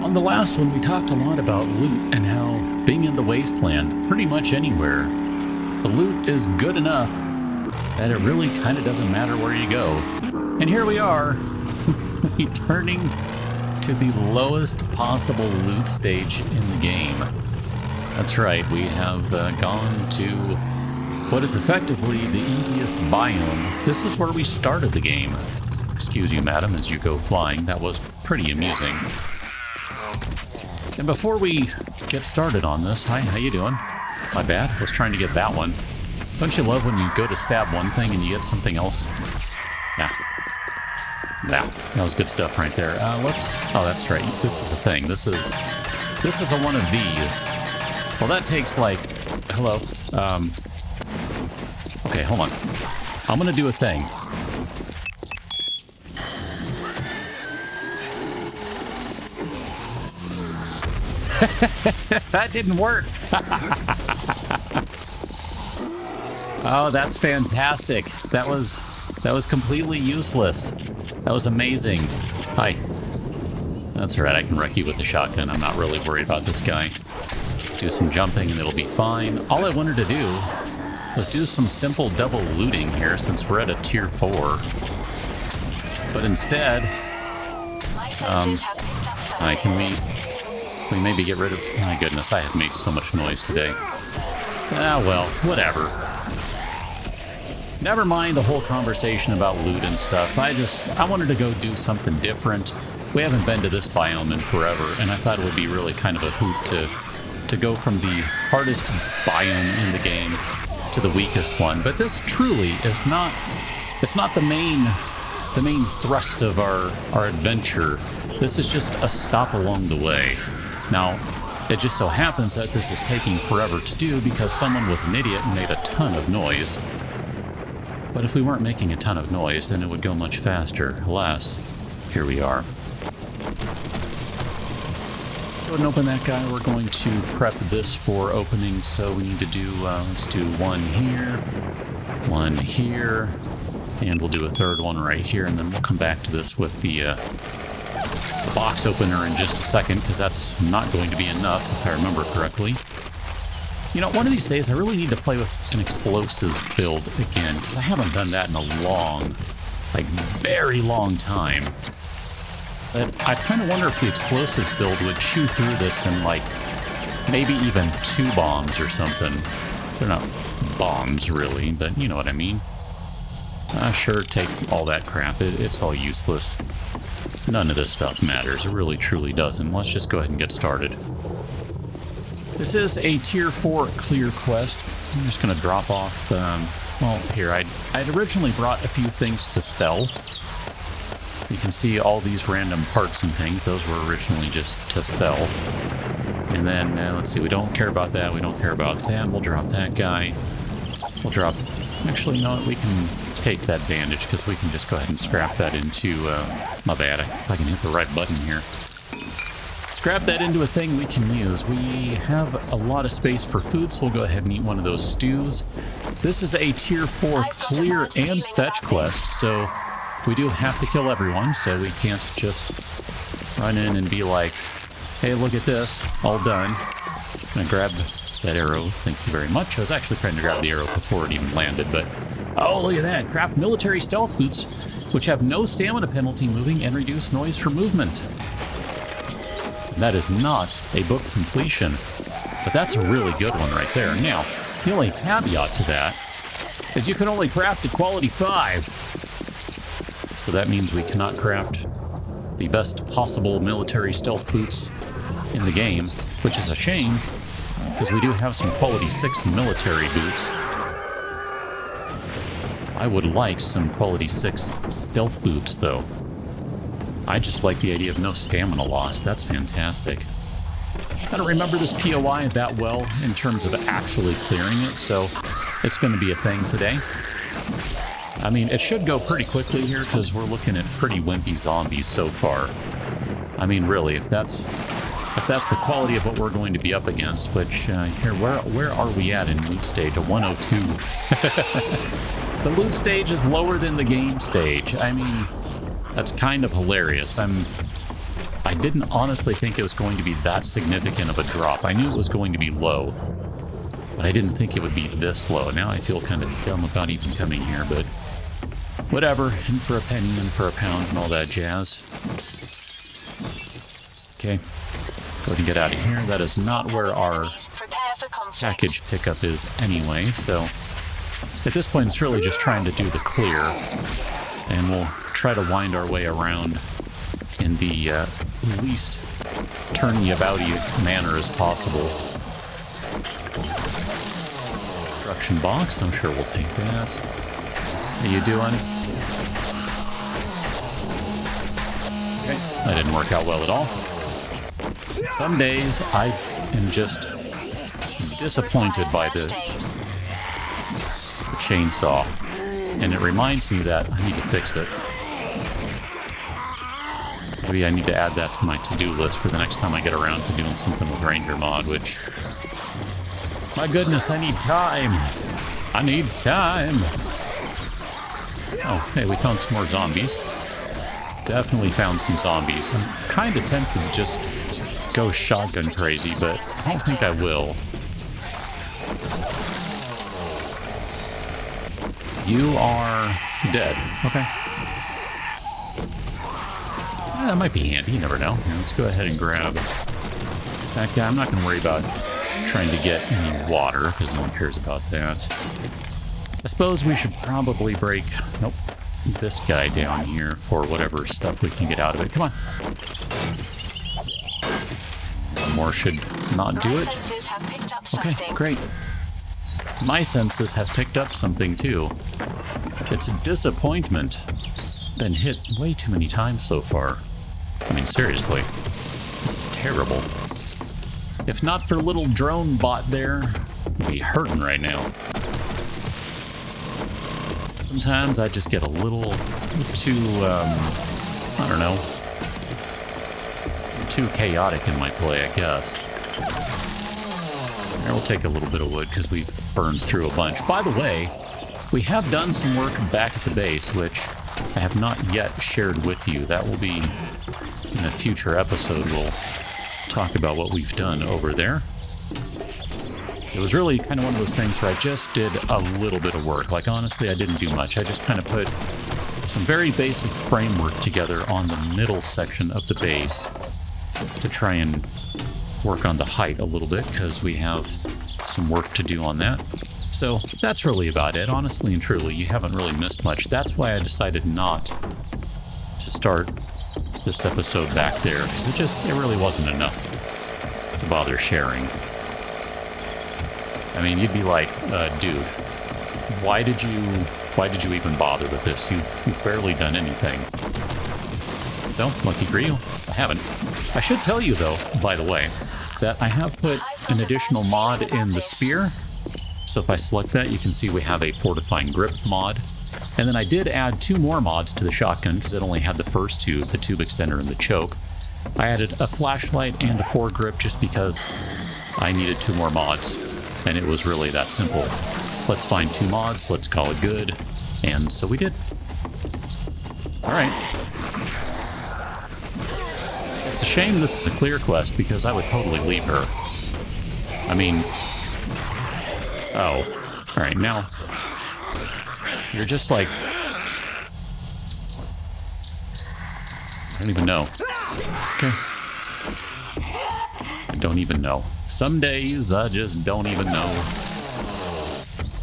On the last one, we talked a lot about loot and how being in the wasteland, pretty much anywhere, the loot is good enough that it really kind of doesn't matter where you go. And here we are, returning to the lowest possible loot stage in the game. That's right, we have gone to what is effectively the easiest biome. This is where we started the game. Excuse you, madam, as you go flying. That was pretty amusing. And before we get started on this, hi, how you doing? My bad, was trying to get that one. Don't you love when you go to stab one thing and you get something else? Yeah. Yeah, that was good stuff right there. Oh, that's right. This is a thing. This is a one of these. Well, that takes like, hello. Okay, hold on. I'm gonna do a thing. That didn't work. Oh, that's fantastic. That was completely useless. That was amazing. Hi. That's right, I can wreck you with the shotgun. I'm not really worried about this guy. Do some jumping and it'll be fine. All I wanted to do was do some simple double looting here since we're at a tier 4. But instead, can we maybe get rid of... My goodness, I have made so much noise today. Ah, well, whatever. Never mind the whole conversation about loot and stuff. I wanted to go do something different. We haven't been to this biome in forever, and I thought it would be really kind of a hoot to go from the hardest biome in the game to the weakest one. But this truly is not... It's not the main thrust of our adventure. This is just a stop along the way. Now, it just so happens that this is taking forever to do because someone was an idiot and made a ton of noise. But if we weren't making a ton of noise, then it would go much faster. Alas, here we are. Go ahead and open that guy. We're going to prep this for opening, so we need to do, let's do one here, and we'll do a third one right here, and then we'll come back to this with the box opener in just a second, because that's not going to be enough, if I remember correctly. You know, one of these days I really need to play with an explosive build again, because I haven't done that in a very long time. But I kind of wonder if the explosives build would chew through this in, like, maybe even 2 bombs or something. They're not bombs, really, but you know what I mean. Sure, take all that crap. It's all useless. None of this stuff matters. It really, truly doesn't. Let's just go ahead and get started. This is a Tier 4 clear quest. I'm just going to drop off, well, here, I'd originally brought a few things to sell. You can see all these random parts and things. Those were originally just to sell. And then, let's see, we don't care about that. We don't care about that. We'll drop that guy. We'll drop... Actually, no, we can take that bandage, because we can just go ahead and scrap that into... my bad, if I can hit the right button here. Scrap that into a thing we can use. We have a lot of space for food, so we'll go ahead and eat one of those stews. This is a Tier 4 clear and fetch quest, so we do have to kill everyone, so we can't just run in and be like, hey, look at this, all done. I'm gonna grab that arrow, thank you very much. I was actually trying to grab the arrow before it even landed, but... Oh, look at that, craft military stealth boots, which have no stamina penalty moving and reduce noise for movement. That is not a book completion, but that's a really good one right there. Now, the only caveat to that is you can only craft at quality 5. So that means we cannot craft the best possible military stealth boots in the game, which is a shame, because we do have some quality 6 military boots. I would like some quality 6 stealth boots, though. I just like the idea of no stamina loss. That's fantastic. I don't remember this POI that well in terms of actually clearing it, so it's going to be a thing today. I mean, it should go pretty quickly here, because we're looking at pretty wimpy zombies so far. I mean, really, if that's the quality of what we're going to be up against, which, here, where are we at in loot stage? A 102. The loot stage is lower than the game stage. I mean, that's kind of hilarious. I didn't honestly think it was going to be that significant of a drop. I knew it was going to be low, but I didn't think it would be this low. Now I feel kind of dumb about even coming here, but whatever. In for a penny, in for a pound, and all that jazz. Okay, go ahead and get out of here. That is not where our package pickup is anyway, so at this point it's really just trying to do the clear, and we'll try to wind our way around in the least turny-abouty manner as possible. Construction box, I'm sure we'll take that. How you doing? Okay, that didn't work out well at all. Some days I am just disappointed by the chainsaw, and it reminds me that I need to fix it. Maybe I need to add that to my to-do list for the next time I get around to doing something with RangerMod, which... my goodness, I need time! I need time! Oh, hey, we found some more zombies. Definitely found some zombies. I'm kind of tempted to just go shotgun crazy, but I don't think I will. You are dead. Okay. Yeah, that might be handy. You never know. Here, let's go ahead and grab that guy. I'm not going to worry about trying to get any water, because no one cares about that. I suppose we should probably break this guy down here for whatever stuff we can get out of it. Come on. One more should not do it. Okay, great. My senses have picked up something too. It's a disappointment. Been hit way too many times so far. I mean, seriously. This is terrible. If not for little drone bot there, I'd be hurting right now. Sometimes I just get a little too, I don't know, too chaotic in my play, I guess. Here, we'll take a little bit of wood because we've burned through a bunch. By the way, we have done some work back at the base, which I have not yet shared with you. That will be in a future episode. We'll talk about what we've done over there. It was really kind of one of those things where I just did a little bit of work. Like, honestly, I didn't do much. I just kind of put some very basic framework together on the middle section of the base to try and work on the height a little bit, because we have some work to do on that. So that's really about it. Honestly and truly, you haven't really missed much. That's why I decided not to start this episode back there, because it really wasn't enough to bother sharing. I mean, you'd be like, dude, why did you even bother with this? You've barely done anything. So, lucky for you, I haven't. I should tell you, though, by the way, that I have put an additional mod in the spear. So if I select that, you can see we have a fortifying grip mod. And then I did add 2 more mods to the shotgun, because it only had the first 2, the tube extender and the choke. I added a flashlight and a foregrip just because I needed 2 more mods. And it was really that simple. Let's find 2 mods, let's call it good. And so we did. Alright. It's a shame this is a clear quest, because I would totally leave her. I mean... oh. Alright, now... you're just like... I don't even know. Okay. I don't even know. Some days, I just don't even know.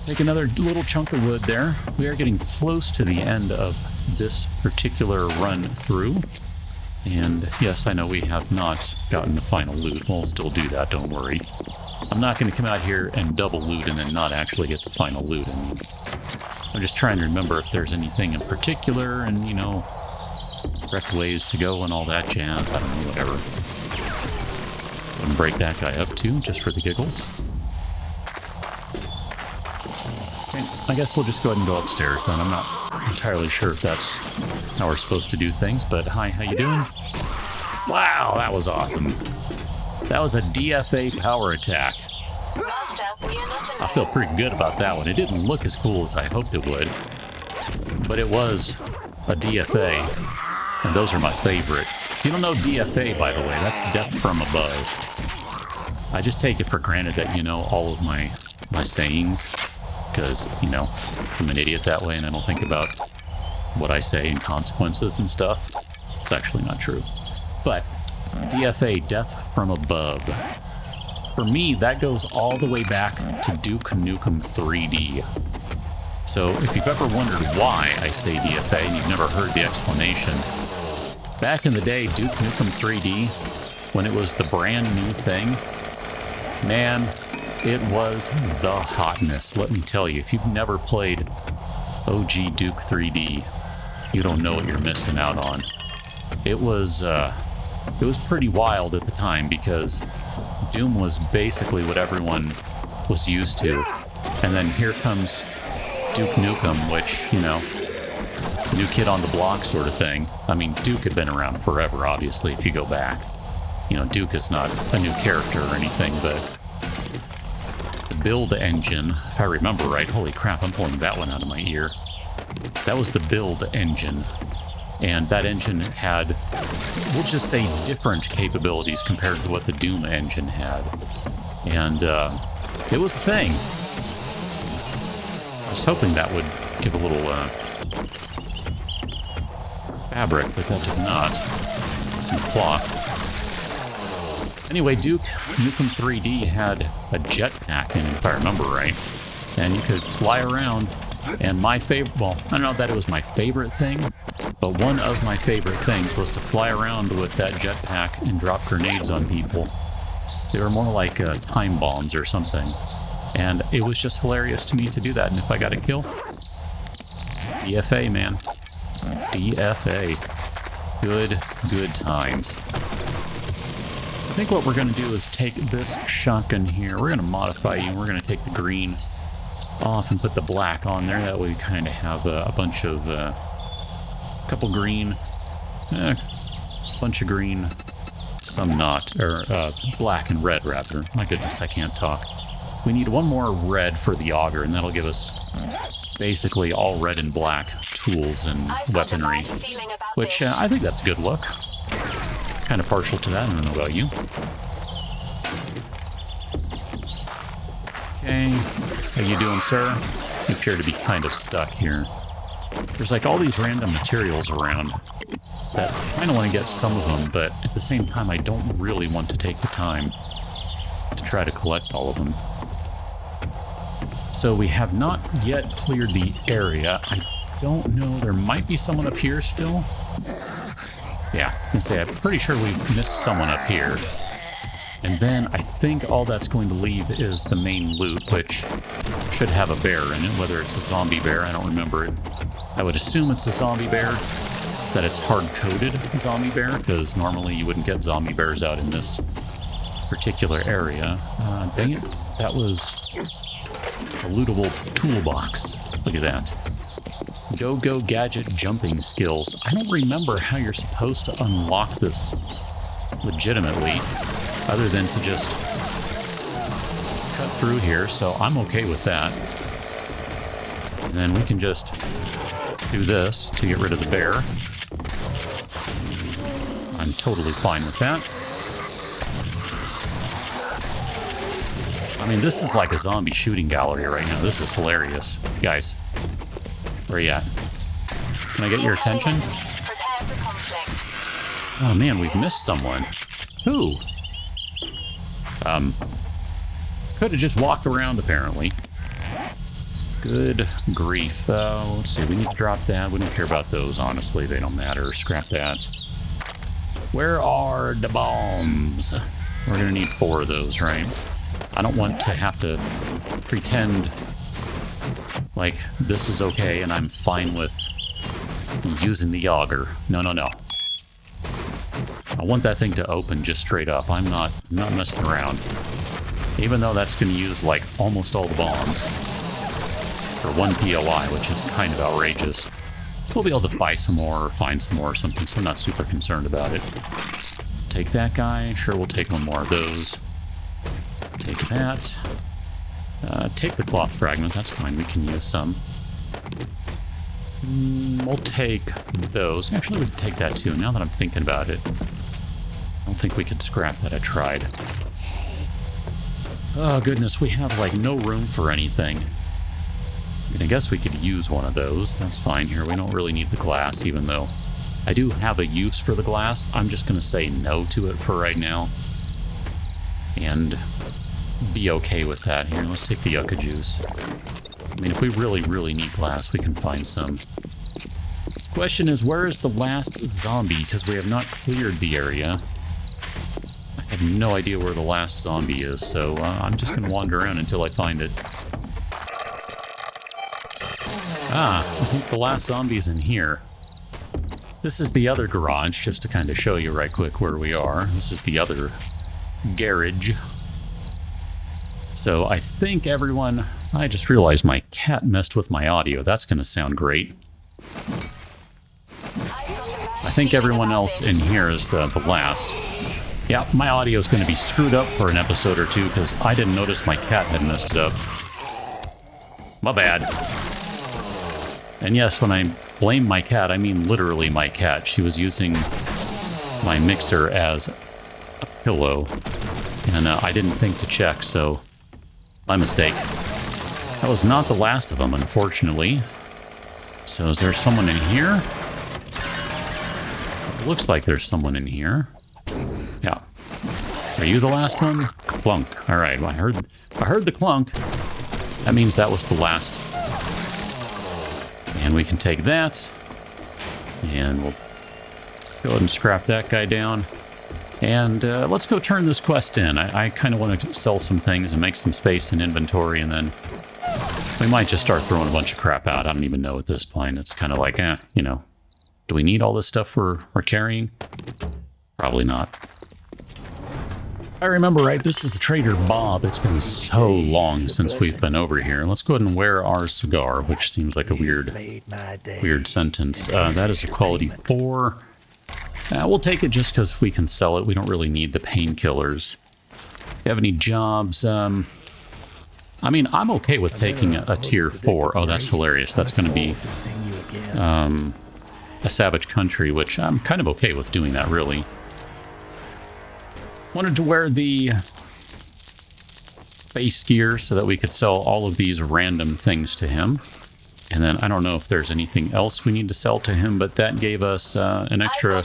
Take another little chunk of wood there. We are getting close to the end of this particular run through. And yes, I know we have not gotten the final loot. We'll still do that, don't worry. I'm not going to come out here and double loot and then not actually get the final loot. I mean, I'm just trying to remember if there's anything in particular and, you know, correct ways to go and all that jazz. I don't know, whatever. And break that guy up too, just for the giggles. Okay, I guess we'll just go ahead and go upstairs then. I'm not entirely sure if that's how we're supposed to do things, but hi, how you doing? Wow, that was awesome. That was a DFA power attack. I feel pretty good about that one. It didn't look as cool as I hoped it would, but it was a DFA, and those are my favorite. If you don't know DFA, by the way, that's death from above. I just take it for granted that you know all of my sayings, because, you know, I'm an idiot that way and I don't think about what I say and consequences and stuff. It's actually not true. But DFA, death from above. For me, that goes all the way back to Duke Nukem 3D. So if you've ever wondered why I say DFA and you've never heard the explanation, back in the day, Duke Nukem 3D, when it was the brand new thing, man, it was the hotness. Let me tell you, if you've never played OG Duke 3D, you don't know what you're missing out on. It was pretty wild at the time because Doom was basically what everyone was used to. And then here comes Duke Nukem, which, you know, new kid on the block sort of thing. I mean, Duke had been around forever, obviously, if you go back. You know, Duke is not a new character or anything, but the build engine, if I remember right, holy crap, I'm pulling that one out of my ear. That was the build engine. And that engine had, we'll just say, different capabilities compared to what the Doom engine had. And it was a thing. I was hoping that would give a little fabric, but that did not. Some cloth. Anyway, Duke Nukem 3D had a jetpack in it, if I remember right. And you could fly around. And my favorite, well, I don't know that it was my favorite thing, but one of my favorite things was to fly around with that jetpack and drop grenades on people. They were more like time bombs or something. And it was just hilarious to me to do that. And if I got a kill, DFA, man. DFA. Good times. I think what we're going to do is take this shotgun here. We're going to modify you. We're going to take the green off and put the black on there. That way we kind of have a bunch of, couple green, bunch of green, some not, or black and red rather. My goodness, I can't talk. We need one more red for the auger, and that'll give us basically all red and black tools and weaponry, which I think that's a good look. Kind of partial to that, I don't know about you. Okay, how you doing, sir? You appear to be kind of stuck here. There's like all these random materials around that I kind of want to get some of them, but at the same time I don't really want to take the time to try to collect all of them. So we have not yet cleared the area. I don't know, there might be someone up here still. Yeah, I can say I'm pretty sure we missed someone up here. And then I think all that's going to leave is the main loot, which should have a bear in it, whether it's a zombie bear, I don't remember it. I would assume it's a zombie bear, that it's hard-coded zombie bear, because normally you wouldn't get zombie bears out in this particular area. Dang it, that was a lootable toolbox. Look at that. Go-go gadget jumping skills. I don't remember how you're supposed to unlock this legitimately, other than to just cut through here, so I'm okay with that. And then we can just do this to get rid of the bear. I'm totally fine with that. I mean, this is like a zombie shooting gallery right now. This is hilarious. Guys, where are you at? Can I get your attention? Oh man, we've missed someone. Who? Could have just walked around, apparently. Good grief. Let's see, we need to drop that. We don't care about those, honestly. They don't matter. Scrap that. Where are the bombs? We're going to need 4 of those, right? I don't want to have to pretend like this is okay and I'm fine with using the auger. No, no, no. I want that thing to open just straight up. I'm not messing around. Even though that's going to use, like, almost all the bombs for 1 POI, which is kind of outrageous. We'll be able to buy some more or find some more or something, so I'm not super concerned about it. Take that guy. Sure, we'll take 1 more of those. Take that. Take the cloth fragment. That's fine. We can use some. We'll take those. Actually, we can take that too, now that I'm thinking about it. I don't think we could scrap that. I tried. Oh, goodness. We have, like, no room for anything. I mean, I guess we could use one of those. That's fine here. We don't really need the glass, even though I do have a use for the glass. I'm just going to say no to it for right now. And be okay with that. Here, let's take the yucca juice. I mean, if we really, really need glass, we can find some. Question is, where is the last zombie? Because we have not cleared the area. I have no idea where the last zombie is, so I'm just going to wander around until I find it. Ah, I think the last zombie is in here. This is the other garage, just to kind of show you right quick where we are. This is the other garage. So I think everyone... I just realized my cat messed with my audio. That's going to sound great. I think everyone else in here is the last. Yeah, my audio is going to be screwed up for an episode or two because I didn't notice my cat had messed it up. My bad. And yes, when I blame my cat, I mean literally my cat. She was using my mixer as a pillow, and I didn't think to check, so my mistake. That was not the last of them, unfortunately. So is there someone in here? It looks like there's someone in here. Yeah. Are you the last one? Clunk. All right. Well, I heard the clunk. That means that was the last. And we can take that. And we'll go ahead and scrap that guy down. And let's go turn this quest in. I kind of want to sell some things and make some space in inventory, and then we might just start throwing a bunch of crap out. I don't even know at this point. It's kind of like, you know, do we need all this stuff we're carrying? Probably not. I remember, right, this is the Trader Bob. It's been so long since we've been over here. Let's go ahead and wear our cigar, which seems like a weird sentence. That is a quality 4. We'll take it just because we can sell it. We don't really need the painkillers. Do you have any jobs? I mean, I'm okay with taking a tier 4. Oh, that's hilarious. That's going to be a Savage Country, which I'm kind of okay with doing that, really. Wanted to wear the face gear so that we could sell all of these random things to him. And then I don't know if there's anything else we need to sell to him, but that gave us an extra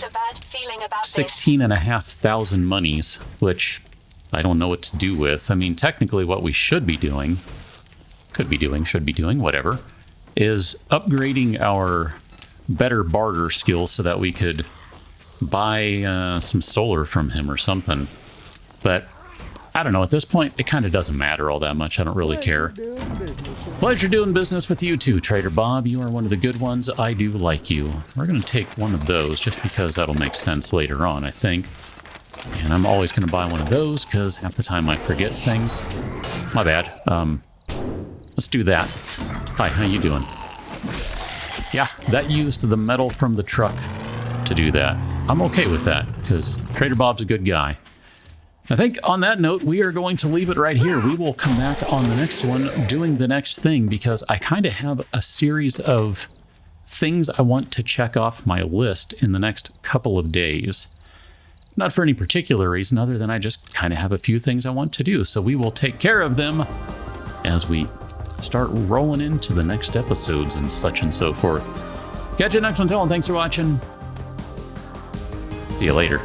16,500 monies, which I don't know what to do with. I mean, technically what we should be doing, should be doing, whatever, is upgrading our better barter skills so that we could buy some solar from him or something. But I don't know, at this point it kind of doesn't matter all that much. I don't really care. Pleasure doing business with you too, Trader Bob. You are one of the good ones. I do like you. We're going to take one of those just because that'll make sense later on, I think. And I'm always going to buy one of those because half the time I forget things. My bad. Let's do that. Hi, how you doing? Yeah, that used the metal from the truck to do that. I'm okay with that because Trader Bob's a good guy. I think on that note, we are going to leave it right here. We will come back on the next one doing the next thing because I kind of have a series of things I want to check off my list in the next couple of days. Not for any particular reason other than I just kind of have a few things I want to do. So we will take care of them as we start rolling into the next episodes and such and so forth. Catch you next one, and thanks for watching. See you later.